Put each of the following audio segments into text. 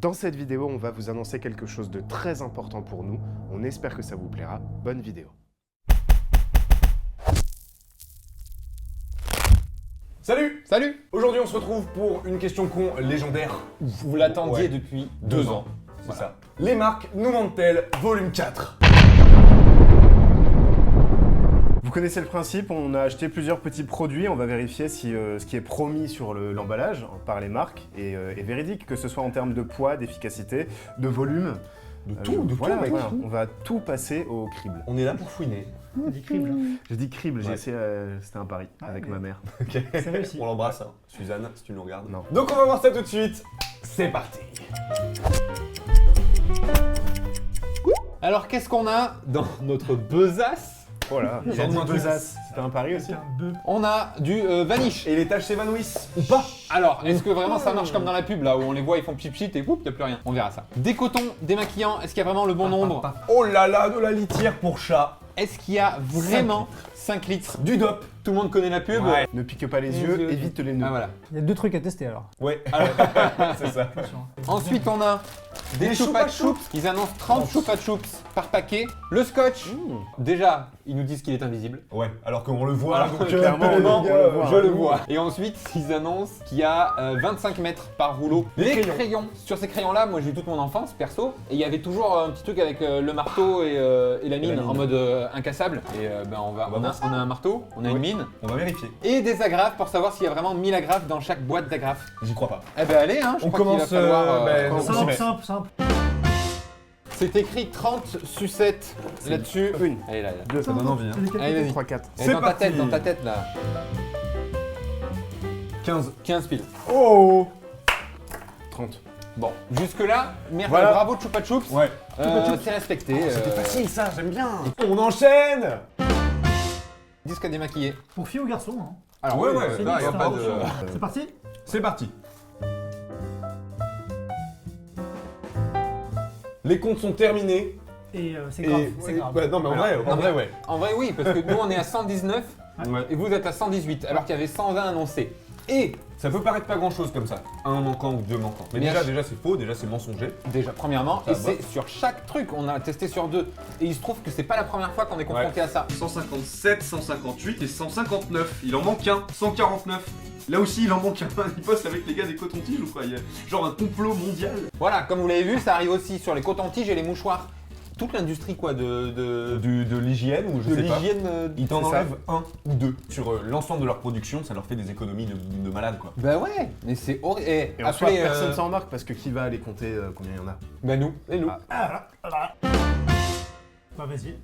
Dans cette vidéo, on va vous annoncer quelque chose de très important pour nous. On espère que ça vous plaira. Bonne vidéo. Salut! Salut! Aujourd'hui, on se retrouve pour une question con légendaire. Vous l'attendiez Ouais. depuis 2 ans. C'est ça. Les marques nous mentent-elles volume 4? Vous connaissez le principe, on a acheté plusieurs petits produits, on va vérifier si ce qui est promis sur l'emballage par les marques est véridique, que ce soit en termes de poids, d'efficacité, de volume. De tout, voilà, mec. voilà. On va tout passer au crible. On est là pour fouiner. J'ai dit crible, j'ai Ouais. essayé, c'était un pari avec ma mère. Ok. C'est réussi. On l'embrasse, hein. Suzanne, si tu nous regardes. Non. Donc on va voir ça tout de suite. C'est parti. Alors qu'est-ce qu'on a dans notre besace? Voilà, il a J'en dit ai un truc. besace. C'était un pari aussi. On a du vanish. Et les tâches s'évanouissent ou pas? Alors, est-ce que vraiment ça marche comme dans la pub là où on les voit, ils font pchit et whoop, y a plus rien. On verra ça. Des cotons, démaquillants, est-ce qu'il y a vraiment le bon nombre? Oh là là, de la litière pour chat. Est-ce qu'il y a vraiment 5 litres? Du dop. Tout le monde connaît la pub? Ouais. Ne pique pas les yeux, évite les nœuds. Ah voilà. Il y a deux trucs à tester alors. Ouais. C'est ça. Ensuite, on a des Des choupa choupa-choups. choups. Ils annoncent 30 choupa choups par paquet. Le scotch. Déjà, ils nous disent qu'il est invisible. Ouais, alors qu'on le voit. Alors, donc, clairement, les on gars, le voit. Je le vois. Et ensuite, ils annoncent qu'il y a 25 mètres par rouleau. Les Les crayons. crayons. Sur ces crayons-là, moi j'ai eu toute mon enfance, perso. Et il y avait toujours un petit truc avec le marteau et la mine mine. en mode incassable. Et on a un marteau, on a une mine. On va vérifier. Et des agrafes pour savoir s'il y a vraiment 1000 agrafes dans chaque boîte d'agrafes. J'y crois pas. Eh ben allez, hein, je On crois qu'il va commence, falloir... on s'y Simple, met. simple. C'est écrit 30 sucettes là-dessus. Une, Allez là. deux, Ça donne envie. Hein. Allez, vas-y. 3, 4. Et C'est dans parti. ta tête là. 15. 15 piles. Oh 30. Bon, jusque-là, merde, Voilà. bravo Chupa Chups. Ouais. C'est respecté. C'était facile ça, j'aime bien. On enchaîne. Disque à démaquiller. Pour filles ou garçons. Hein. Alors Ouais, oui, ouais, C'est là, y a mixte, pas hein, de... attention. C'est parti. C'est parti. Les comptes sont terminés. Et c'est grave. C'est grave. Ouais, non mais en vrai, ouais. En vrai, oui, parce que nous, on est à 119 Ouais. et vous êtes à 118, alors qu'il y avait 120 annoncés. Et, Ça peut paraître pas grand chose comme ça, un manquant ou deux manquants. Mais Mais déjà c'est faux, déjà c'est mensonger. déjà, premièrement, Ça et va. c'est sur chaque truc, on a testé sur 2. Et il se trouve que c'est pas la première fois qu'on est confronté à ça. 157, 158 et 159. Il en manque un, 149. Là aussi, il en manque un. Il poste avec les gars des cotons-tiges ou quoi? Il y a genre un complot mondial. Voilà, comme vous l'avez vu, ça arrive aussi sur les cotons-tiges et les mouchoirs. Toute l'industrie, quoi, de De l'hygiène ou je sais pas. l'hygiène. Ils t'en c'est ça. enlèvent un ou deux. Sur l'ensemble de leur production, ça leur fait des économies de malade quoi. Bah ouais, mais c'est horrible. Et en soi, personne s'en marque parce que qui va aller compter combien il y en a? Bah nous, et nous. Ah. Bah vas-y.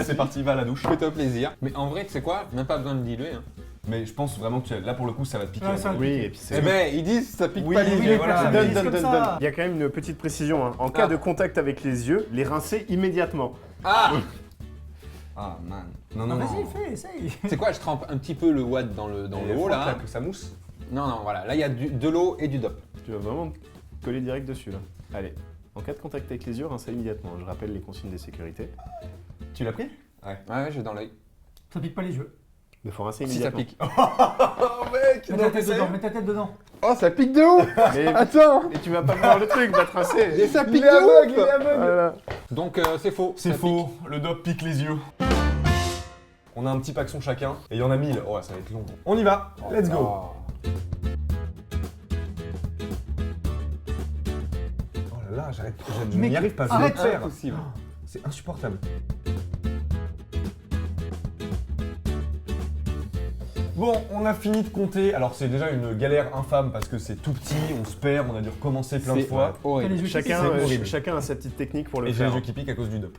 C'est parti, va à la douche. Fais-toi plaisir. Mais en vrai, tu sais quoi, même pas besoin de diluer. Hein. Mais je pense vraiment que là pour le coup ça va te piquer. Ouais, ça- Oui, et puis c'est... Eh ben, ils disent ça pique Oui, pas les oui, yeux. voilà. personne Donne, dit donne, comme donne, ça. donne. Il y a quand même une petite précision. Hein. En cas Ah. de contact avec les yeux, les rincer immédiatement. Ah Ah man. Non Non, non non. vas-y, fais, essaye. C'est quoi, je trempe un petit peu le watt dans le haut là. que ça mousse. Non, non, voilà, là il y a de l'eau et du dop. Tu vas vraiment te coller direct dessus là. Allez. En cas de contact avec les yeux, rincer immédiatement. Je rappelle les consignes de sécurité. Tu l'as pris? Ouais, j'ai dans l'œil. Ça pique pas les yeux. Il faut rincer Si ça immédiatement. pique. Oh mec, Mets ta tête dedans, mets ta tête dedans. Oh, ça pique de ouf. Mais, Attends. mais tu vas pas voir le truc, va te rincer. Et ça pique Il est aveugle, de il est ouf. aveugle. Voilà. Donc c'est faux. C'est ça faux, le dop pique les yeux. On a un petit paxon chacun, et il y en a 1000. Oh, ça va être long. On y va, pique. let's go. Oh. Oh là là, je Mec, n'y arrive pas, je arrête. vais le faire. Impossible. C'est insupportable. Bon, on a fini de compter. Alors c'est déjà une galère infâme parce que c'est tout petit, on se perd, on a dû recommencer plein de C'est fois. horrible. Les yeux qui Chacun, C'est horrible. chacun a sa petite technique pour le Et j'ai faire. les yeux qui piquent à cause du dop.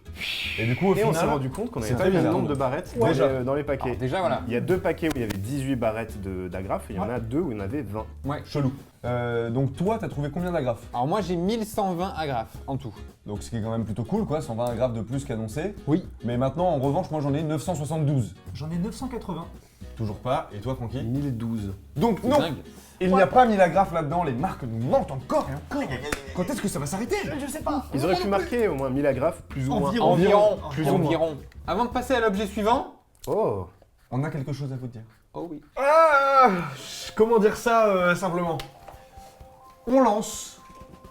Et du coup, au Et on s'est final, rendu compte qu'on c'est avait très un bizarre. nombre de barrettes Ouais. dans les paquets. Alors, déjà, voilà. Il y a 2 paquets où il y avait 18 barrettes d'agrafes et il y en a 2 où il y en avait 20. Ouais. chelou. Donc toi, t'as trouvé combien d'agrafes? Alors moi j'ai 1120 agrafes en tout. Donc ce qui est quand même plutôt cool, quoi, 120 agrafes de plus qu'annoncé. Oui. Mais maintenant, en revanche, moi j'en ai 972. J'en ai 980. Toujours pas. Et toi, Francky? 1012. Donc C'est non, dingue. il n'y a pas 1000 agrafes là-dedans, les marques nous mentent encore et encore. Quand est-ce que ça va s'arrêter? Je sais pas. Ils auraient pu marquer au moins 1000 agrafes, plus ou moins. Environ. Plus ou moins. Environ. Avant de passer à l'objet suivant. Oh. On a quelque chose à vous dire. Oh oui. Ah, comment dire ça simplement? On lance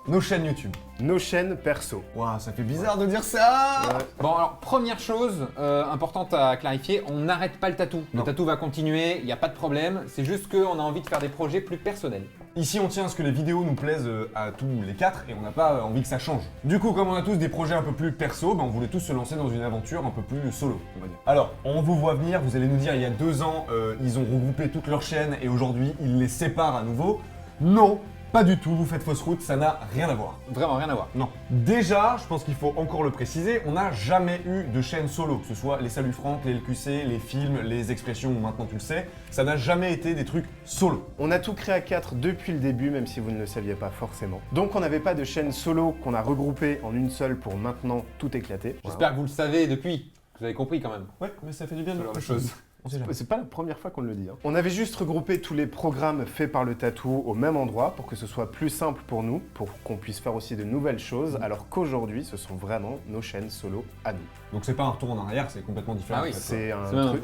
nos chaînes YouTube. Nos chaînes perso. Waouh, ça fait bizarre de dire ça. Bon, alors, première chose importante à clarifier, on n'arrête pas le tatou. Non. Le tatou va continuer, il n'y a pas de problème. C'est juste qu'on a envie de faire des projets plus personnels. Ici, on tient à ce que les vidéos nous plaisent à tous les quatre et on n'a pas envie que ça change. Du coup, comme on a tous des projets un peu plus perso, on voulait tous se lancer dans une aventure un peu plus solo, on va dire. Alors, on vous voit venir, vous allez nous dire, il y a 2 ans, ils ont regroupé toutes leurs chaînes et aujourd'hui, ils les séparent à nouveau. Non, pas du tout, vous faites fausse route, ça n'a rien à voir. Vraiment, rien à voir. Non. Déjà, je pense qu'il faut encore le préciser, on n'a jamais eu de chaîne solo, que ce soit les Salut Franck, les LQC, les films, les expressions, maintenant tu le sais, ça n'a jamais été des trucs solo. On a tout créé à 4 depuis le début, même si vous ne le saviez pas forcément. Donc on n'avait pas de chaîne solo qu'on a regroupée en une seule pour maintenant tout éclater. J'espère que vous le savez depuis. Vous avez compris quand même. Ouais, mais ça fait du bien Ce de genre de choses. choses. On sait jamais. C'est pas la première fois qu'on le dit. On avait juste regroupé tous les programmes faits par le tatou au même endroit pour que ce soit plus simple pour nous, pour qu'on puisse faire aussi de nouvelles choses, alors qu'aujourd'hui, ce sont vraiment nos chaînes solo à nous. Donc c'est pas un retour en arrière, c'est complètement différent. Ah oui, en fait, C'est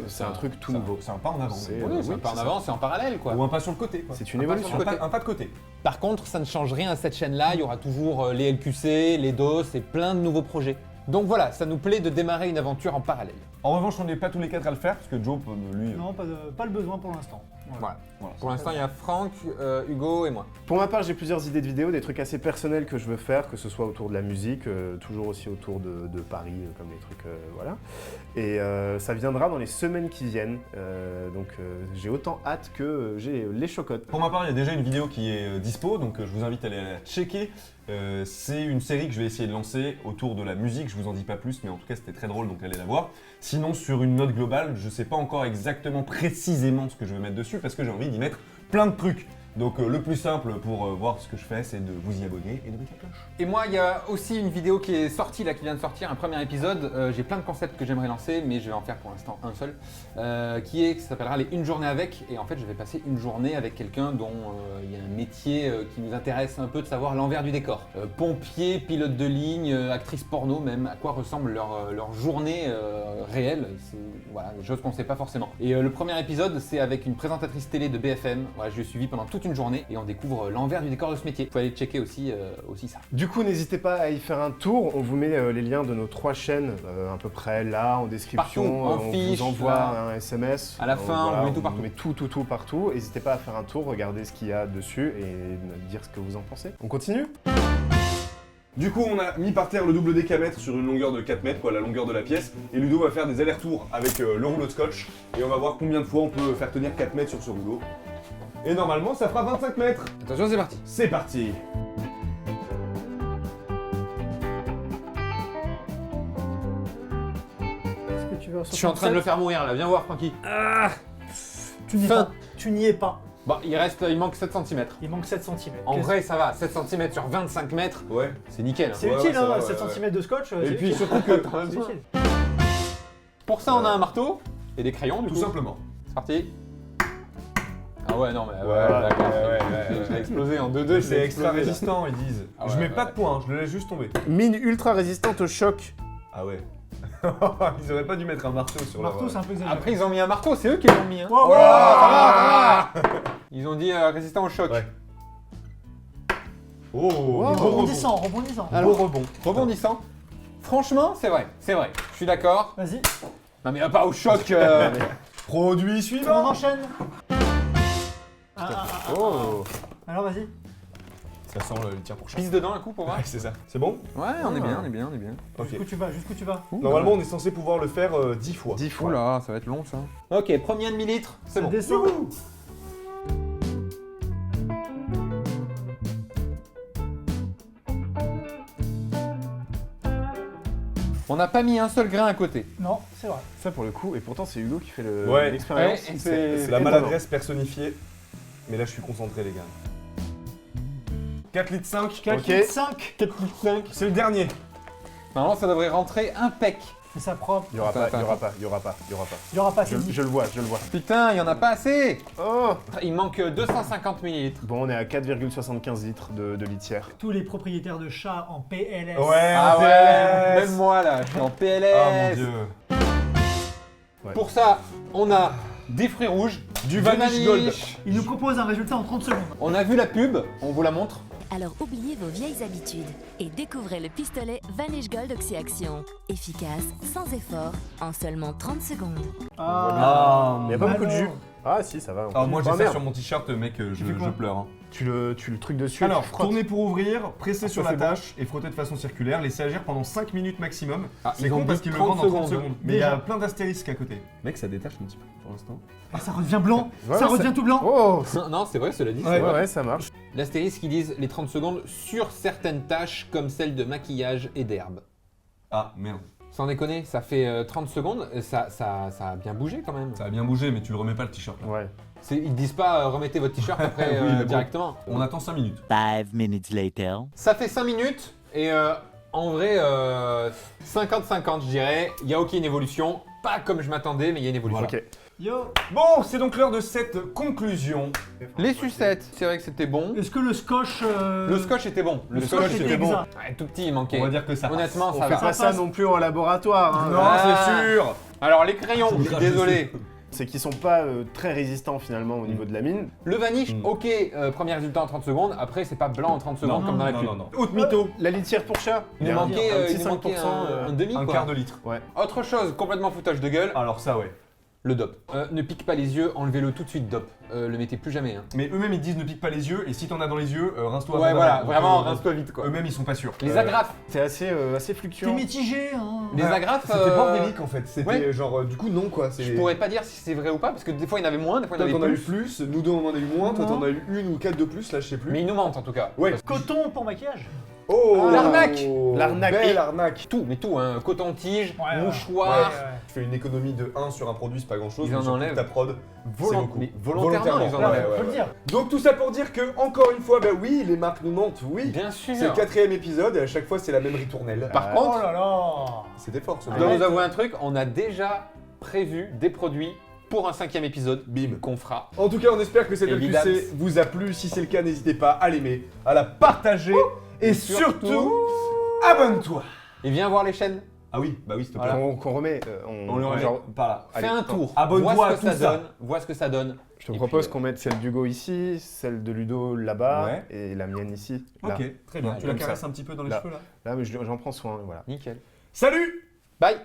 C'est même un truc tout nouveau. C'est un pas en avant. C'est- Oui, c'est oui, un pas en c'est avant, c'est en parallèle quoi. Ou un pas sur le côté. Quoi. C'est une Un pas évolution. sur le côté. Un pas de côté. Par contre, ça ne change rien à cette chaîne-là. Il y aura toujours les LQC, les DOS et plein de nouveaux projets. Donc voilà, ça nous plaît de démarrer une aventure en parallèle. En revanche, on n'est pas tous les 4 à le faire, parce que Joe, lui... Non, pas le besoin pour l'instant. Voilà. voilà. Pour l'instant, il y a Franck, Hugo et moi. Pour ma part, j'ai plusieurs idées de vidéos, des trucs assez personnels que je veux faire, que ce soit autour de la musique, toujours aussi autour de Paris, comme les trucs, voilà. Et ça viendra dans les semaines qui viennent. Donc j'ai autant hâte que j'ai les chocottes. Pour ma part, il y a déjà une vidéo qui est dispo, donc je vous invite à aller la checker. C'est une série que je vais essayer de lancer autour de la musique, je vous en dis pas plus, mais en tout cas c'était très drôle, donc allez la voir. Sinon, sur une note globale, je sais pas encore exactement précisément ce que je vais mettre dessus, parce que j'ai envie d'y mettre plein de trucs. Donc le plus simple pour voir ce que je fais, c'est de vous y abonner et de mettre la cloche. Et moi, il y a aussi une vidéo qui est sortie là, qui vient de sortir, un premier épisode. J'ai plein de concepts que j'aimerais lancer, mais je vais en faire pour l'instant un seul, qui s'appellera les Une journée avec. Et en fait, je vais passer une journée avec quelqu'un dont il y a un métier qui nous intéresse un peu de savoir l'envers du décor. Pompier, pilote de ligne, actrice porno même, à quoi ressemble leur journée réelle. C'est voilà, des choses qu'on ne sait pas forcément. Et le premier épisode, c'est avec une présentatrice télé de BFM. Voilà, je l'ai suivi pendant toute une journée et on découvre l'envers du décor de ce métier. Il faut aller checker aussi ça. Du coup, n'hésitez pas à y faire un tour. On vous met les liens de nos 3 chaînes à peu près là, en description. Partout, en on fiche, vous envoie là. un SMS. À la fin, on met tout partout. On met tout partout. N'hésitez pas à faire un tour, regarder ce qu'il y a dessus et me dire ce que vous en pensez. On continue ? Du coup, on a mis par terre le double décamètre sur une longueur de 4 mètres, quoi, la longueur de la pièce. Et Ludo va faire des allers-retours avec le rouleau de scotch. Et on va voir combien de fois on peut faire tenir 4 mètres sur ce rouleau. Et normalement, ça fera 25 mètres. Attention, c'est parti. C'est parti. Est-ce que tu veux Je suis en train de le faire mourir là, viens voir Francky. Tu n'y es Fin. pas. Tu n'y es pas. Bon, il manque 7 cm. Il manque 7 cm. En vrai, ça va, 7 cm sur 25 mètres, Ouais. c'est nickel. C'est Ouais, utile, ouais, ça hein, va, 7 ouais, cm de scotch. Et c'est puis utile. surtout que, C'est utile. Pour ça, on a un marteau et des crayons du tout coup. simplement. C'est parti. Ah ouais, non, mais Ouais, d'accord. ouais. Je l'ai explosé en 2-2. C'est extra résistant, ils disent. Ah ouais, je mets ouais, pas ouais. de points, je le laisse juste tomber. Mine ultra résistante au choc. Ah ouais. Ils auraient pas dû mettre un marteau sur leur... Marteau, c'est un peu exagéré. Après, ils ont mis un marteau, c'est eux qui l'ont mis. Hein. Wow, Oh là, ça va. Ils ont dit résistant au choc. Ouais. Oh, gros Rebondissant, rebondissant. Alors, Gros rebond. rebondissant. Franchement, c'est vrai. Je suis d'accord. Vas-y, Non, mais pas au choc. Produit on suivant. enchaîne. Oh. Alors vas-y. Ça sent le tir pour chat. Pisse dedans un coup pour voir. Ouais, c'est ça. C'est bon? Ouais, on est bien, on est bien. Ok. Jusqu'où tu vas, jusqu'où tu vas. Normalement, on est censé pouvoir le faire 10 fois. 10 fois. Oula, ça va être long ça. Ok, premier demi-litre, c'est Ça bon. descend. On n'a pas mis un seul grain à côté. Non, c'est vrai. Ça pour le coup, et pourtant c'est Hugo qui fait Ouais. l'expérience. Ouais, et C'est la maladresse personnifiée. Mais là, je suis concentré, les gars. 4 litres 5. 4 Ok. litres 5. 4 litres 5. C'est le dernier. Normalement, ça devrait rentrer impec. C'est ça propre. Il y aura Attends, pas, attends. il y aura pas, il y aura pas, il y aura pas. Il n'y aura pas, c'est dit. Je le vois, je le vois. Putain, il y en a pas assez. Oh. Il manque 250 millilitres. Bon, on est à 4,75 litres de litière. Tous les propriétaires de chats en PLS. Ouais, Ah un ouais, PLS. même moi là, je suis en PLS. Ah mon dieu. Pour ça, on a des fruits rouges, Du Vanish Gold. Il nous propose un résultat en 30 secondes. On a vu la pub, on vous la montre. Alors oubliez vos vieilles habitudes et découvrez le pistolet Vanish Gold Oxy-Action. Efficace, sans effort, en seulement 30 secondes. Il n'y a pas beaucoup de jus. Alors. Ah si, ça va. Alors moi j'ai Ah, ça merde. sur mon t-shirt, mec, je fais quoi pleure. Hein. Tu le trucs dessus. Alors, tu frottes. tourner pour ouvrir, presser sur ça, la c'est bon. tâche et frotter de façon circulaire. Laisser agir pendant 5 minutes maximum. Ah, C'est ils ont con parce dit qu'ils le 30 vendent en 30 secondes. secondes. Mais il y a Déjà. plein d'astérisques à côté. Mec, ça détache un petit peu pour l'instant. Ah, ça redevient blanc. Ouais, ça ouais, redevient tout blanc. Oh Non, c'est vrai, cela dit. ouais, ouais, ça marche. L'astérisque qui disent les 30 secondes sur certaines tâches comme celles de maquillage et d'herbe. Ah merde. Sans déconner, ça fait 30 secondes, ça a bien bougé quand même. Ça a bien bougé, mais tu le remets pas le t-shirt. là. Ouais. Ils disent pas remettez votre t-shirt après Oui, mais bon. directement. On attend 5 minutes. 5 minutes later. Ça fait 5 minutes et en vrai 50-50 je dirais. Il y a aucune évolution, pas comme je m'attendais mais il y a une évolution. Ok. Yo, Bon, c'est donc l'heure de cette conclusion. Les sucettes, c'est vrai que c'était bon. est-ce que le scotch. Le scotch était bon. Le scotch scotch était était bon. exact. Ouais, tout petit, il manquait. On va dire que ça passe. Honnêtement, On ça fait va. pas ça passe. non plus en laboratoire. Hein. Non, Ah. c'est sûr. Alors les crayons, Je je suis crache désolé. C'est qu'ils sont pas très résistants finalement au niveau de la mine. Le vanish, Mm. ok, premier résultat en 30 secondes. Après, c'est pas blanc en 30 secondes comme dans la pub. non. Haute mytho. La litière pour chat. Il nous Bien. manquait, Un petit il nous manquait 5%, un demi Un quoi. quart de litre. Autre chose, complètement foutage de gueule, Alors ça, ouais. le DOP. Ne pique pas les yeux, enlevez-le tout de suite DOP. Le mettez plus jamais. Hein. Mais eux-mêmes ils disent ne pique pas les yeux et si t'en as dans les yeux, rince-toi. Ouais, avant voilà, d'aller. Donc, vraiment, rince-toi vite quoi. Eux-mêmes ils sont pas sûrs. Les agrafes, C'est assez T'es fluctuant. mitigé, hein. les agrafes. C'était bordélique en fait. C'était ouais. genre, du coup, non quoi. Je pourrais pas dire si c'est vrai ou pas parce que des fois il y en avait moins, des fois il y en Toi avait t'en as eu plus. plus, nous deux on en a eu moins, toi Non. t'en as eu une ou 4 de plus, là je sais plus. Mais ils nous mentent en tout cas. Ouais. Coton pour maquillage. Oh L'arnaque. L'arnaque. Belle arnaque. Tout, mais tout, hein. Coton-tige, Ouais, ouais. mouchoir. Tu fais une économie de 1 sur un produit, c'est pas grand chose. Ils mais en surtout enlèvent. ta prod, c'est beaucoup. Mais volontairement, ils en Ouais, enlèvent. ouais, Faut le ouais. dire. Donc tout ça pour dire que, encore une fois, bah oui, les marques nous mentent, oui. Bien sûr. C'est le 4ème épisode et à chaque fois c'est la même ritournelle. Par Oh contre, là là. C'était fort ce je dois mec. vous avouer un truc, on a déjà prévu des produits pour un 5e épisode Bim. qu'on fera. En tout cas, on espère que cette Évidemment. LQC vous a plu. Si c'est le cas, n'hésitez pas à l'aimer, à la partager et surtout, abonne-toi. Et viens voir les chaînes. Ah oui, bah oui, s'il te plaît. Voilà. Qu'on remet. On le remet genre, par là. Fais un tour. abonne-toi vois à ce tout que ça ça. donne. Vois ce que ça donne. je te Et propose puis, qu'on mette celle d'Hugo ici, celle de Ludo là-bas Ouais. et la mienne ici. Là. Ok, très bien. Ouais, Tu la comme ça. caresses un petit peu dans les Là. cheveux là. Là, mais j'en prends soin, voilà. Nickel. Salut! Bye.